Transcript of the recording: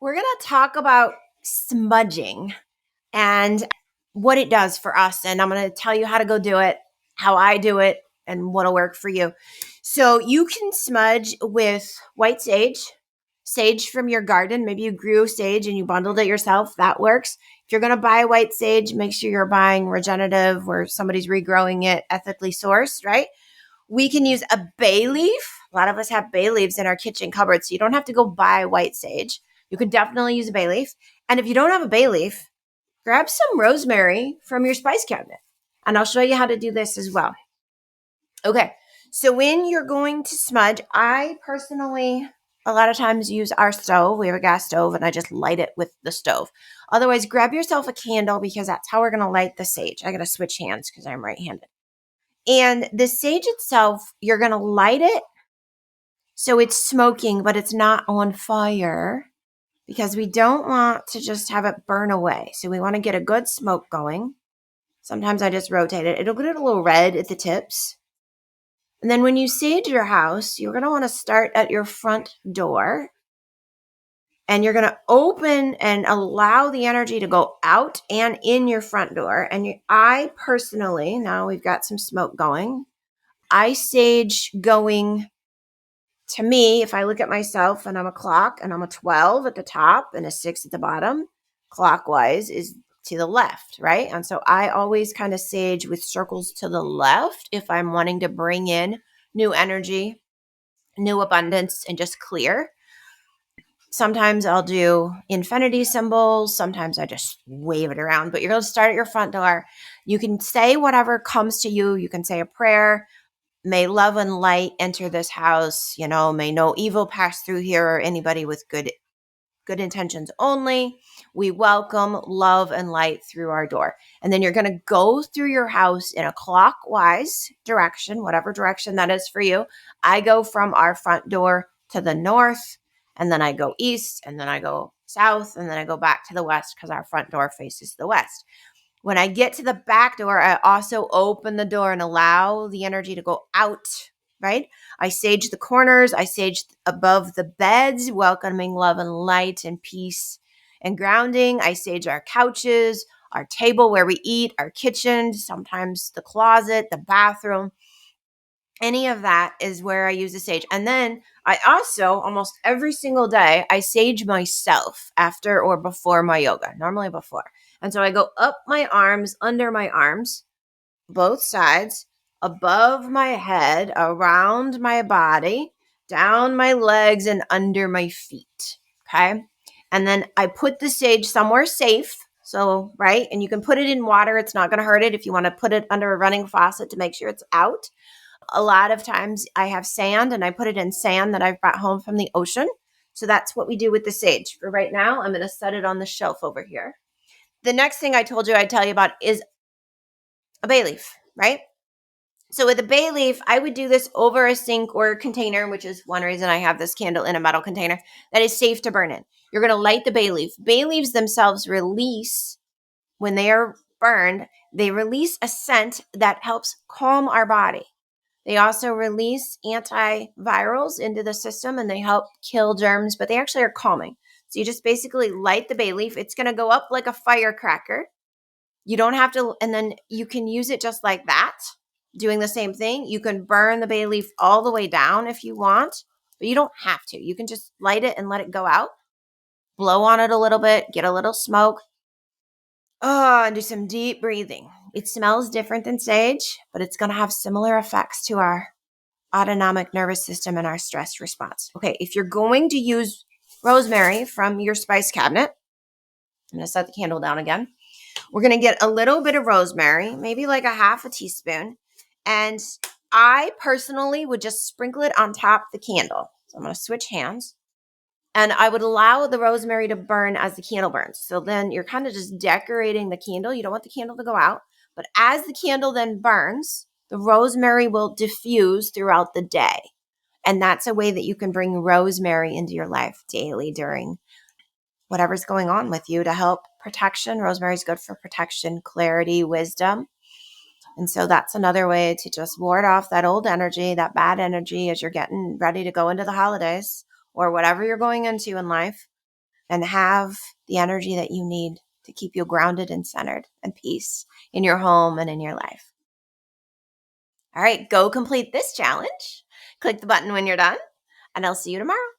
we're going to talk about smudging and what it does for us. And I'm going to tell you how to go do it, how I do it, and what'll work for you. So you can smudge with white sage from your garden. Maybe you grew sage and you bundled it yourself. That works. If you're going to buy white sage, make sure you're buying regenerative where somebody's regrowing it, ethically sourced, right? We can use a bay leaf. A lot of us have bay leaves in our kitchen cupboard, so you don't have to go buy white sage. You can definitely use a bay leaf. And if you don't have a bay leaf, grab some rosemary from your spice cabinet. And I'll show you how to do this as well. Okay, so when you're going to smudge, I personally a lot of times use our stove. We have a gas stove and I just light it with the stove. Otherwise, grab yourself a candle because that's how we're going to light the sage. I got to switch hands because I'm right-handed. And the sage itself, you're going to light it so it's smoking, but it's not on fire because we don't want to just have it burn away. So we want to get a good smoke going. Sometimes I just rotate it. It'll get a little red at the tips. And then when you sage your house, you're going to want to start at your front door. And you're going to open and allow the energy to go out and in your front door. And I personally, now we've got some smoke going, I sage going to me, if I look at myself and I'm a clock and I'm a 12 at the top and a 6 at the bottom, clockwise is to the left, right? And so I always kind of sage with circles to the left if I'm wanting to bring in new energy, new abundance, and just clear. Sometimes I'll do infinity symbols. Sometimes I just wave it around, but you're going to start at your front door. You can say whatever comes to you. You can say a prayer. May love and light enter this house. May no evil pass through here or anybody with good intentions only. We welcome love and light through our door. And then you're going to go through your house in a clockwise direction, whatever direction that is for you. I go from our front door to the north, and then I go east, and then I go south, and then I go back to the west because our front door faces the west. When I get to the back door, I also open the door and allow the energy to go out, right? I sage the corners. I sage above the beds, welcoming love and light and peace and grounding. I sage our couches, our table where we eat, our kitchen, sometimes the closet, the bathroom. Any of that is where I use the sage. And then I also, almost every single day, I sage myself after or before my yoga, normally before. And so I go up my arms, under my arms, both sides, above my head, around my body, down my legs, and under my feet. Okay. And then I put the sage somewhere safe. So, right. And you can put it in water. It's not going to hurt it if you want to put it under a running faucet to make sure it's out. A lot of times I have sand and I put it in sand that I've brought home from the ocean. So that's what we do with the sage. For right now, I'm going to set it on the shelf over here. The next thing I told you I'd tell you about is a bay leaf, right? So with a bay leaf, I would do this over a sink or a container, which is one reason I have this candle in a metal container that is safe to burn in. You're going to light the bay leaf. Bay leaves themselves release, when they are burned, they release a scent that helps calm our body. They also release antivirals into the system and they help kill germs, but they actually are calming. So you just basically light the bay leaf. It's going to go up like a firecracker. You don't have to, and then you can use it just like that, doing the same thing. You can burn the bay leaf all the way down if you want, but you don't have to. You can just light it and let it go out, blow on it a little bit, get a little smoke. And do some deep breathing. It smells different than sage, but it's going to have similar effects to our autonomic nervous system and our stress response. Okay, if you're going to use rosemary from your spice cabinet, I'm going to set the candle down again. We're going to get a little bit of rosemary, maybe like a half a teaspoon. And I personally would just sprinkle it on top of the candle. So I'm going to switch hands. And I would allow the rosemary to burn as the candle burns. So then you're kind of just decorating the candle. You don't want the candle to go out. But as the candle then burns, the rosemary will diffuse throughout the day. And that's a way that you can bring rosemary into your life daily during whatever's going on with you to help protection. Rosemary is good for protection, clarity, wisdom. And so that's another way to just ward off that old energy, that bad energy as you're getting ready to go into the holidays or whatever you're going into in life. and have the energy that you need to keep you grounded and centered and peace in your home and in your life. All right, go complete this challenge. Click the button when you're done, and I'll see you tomorrow.